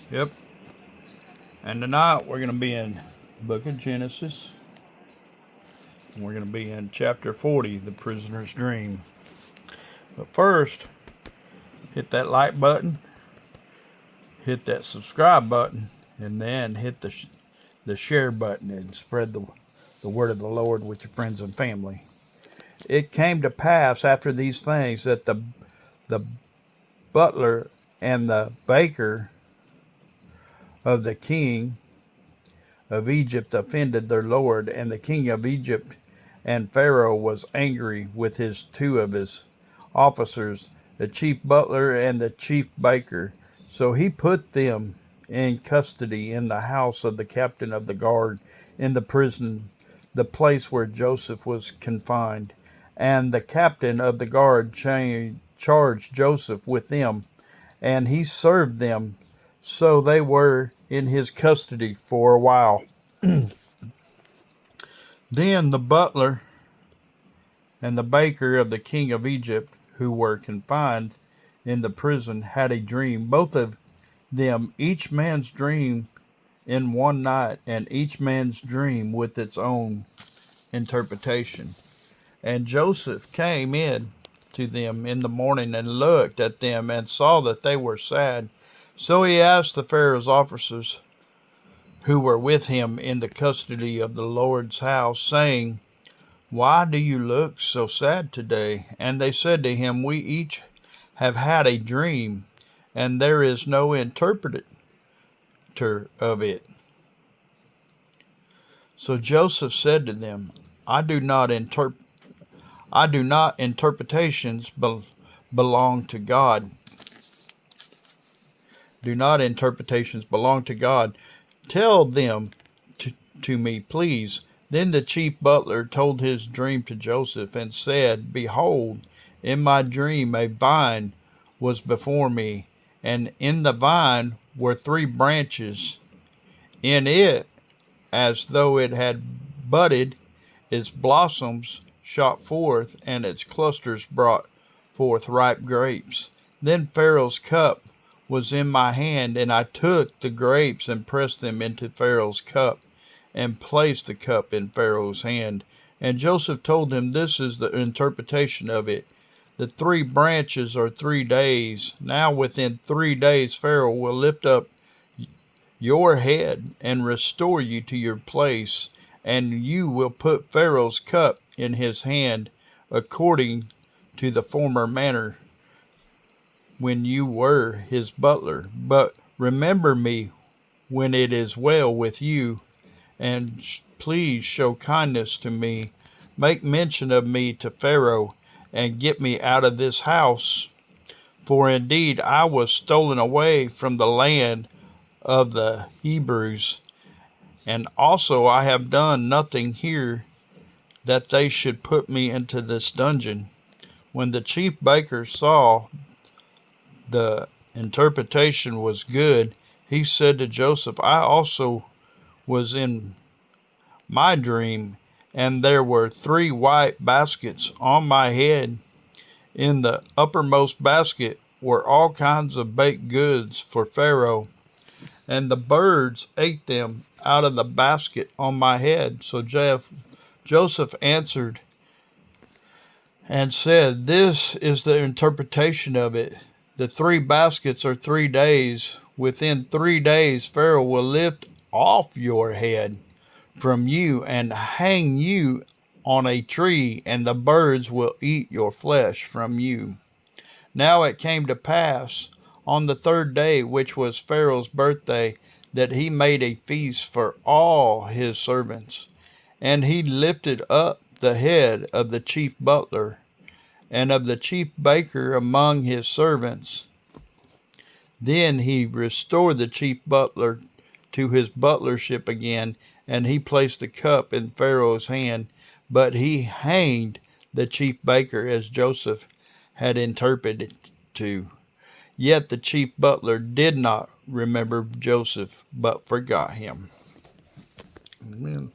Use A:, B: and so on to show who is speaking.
A: Yep. And tonight we're going to be in the book of Genesis. And we're going to be in chapter 40, the prisoner's dream. But first, hit that like button, hit that subscribe button, and then hit the share button and spread the word of the Lord with your friends and family. It came to pass after these things that the butler and the baker of the king of Egypt offended their lord, and the king of Egypt and Pharaoh was angry with two of his officers, the chief butler and the chief baker. So he put them in custody in the house of the captain of the guard in the prison, the place where Joseph was confined. And the captain of the guard charged Joseph with them, and he served them. So they were in his custody for a while. Then the butler and the baker of the king of Egypt, who were confined in the prison, had a dream, both of them, each man's dream in one night, and each man's dream with its own interpretation. And Joseph came in to them in the morning and looked at them and saw that they were sad. So he asked the Pharaoh's officers who were with him in the custody of the Lord's house, saying, "Why do you look so sad today?" And they said to him, "We each have had a dream, and there is no interpreter of it." So Joseph said to them, I do not interpretations belong to God. Do not interpretations belong to God? Tell them to me, please. Then the chief butler told his dream to Joseph and said, Behold, in my dream a vine was before me, and in the vine were three branches. In it, as though it had budded, its blossoms shot forth, and its clusters brought forth ripe grapes. Then Pharaoh's cup was in my hand, and I took the grapes and pressed them into Pharaoh's cup, and placed the cup in Pharaoh's hand. And Joseph told him, This is the interpretation of it. The three branches are 3 days. Now within 3 days Pharaoh will lift up your head and restore you to your place, and you will put Pharaoh's cup in his hand according to the former manner when you were his butler. But remember me when it is well with you, and please show kindness to me. Make mention of me to Pharaoh, and get me out of this house. For indeed I was stolen away from the land of the Hebrews, and also I have done nothing here that they should put me into this dungeon. When the chief baker saw the interpretation was good, he said to Joseph, I also was in my dream, and there were three white baskets on my head. In the uppermost basket were all kinds of baked goods for Pharaoh, and the birds ate them out of the basket on my head. So Joseph answered and said, This is the interpretation of it. The three baskets are 3 days. Within 3 days, Pharaoh will lift off your head from you and hang you on a tree, and the birds will eat your flesh from you. Now it came to pass on the 3rd day, which was Pharaoh's birthday, that he made a feast for all his servants. And he lifted up the head of the chief butler and of the chief baker among his servants. Then he restored the chief butler to his butlership again, and he placed the cup in Pharaoh's hand. But he hanged the chief baker as Joseph had interpreted to. Yet the chief butler did not remember Joseph, but forgot him. Amen.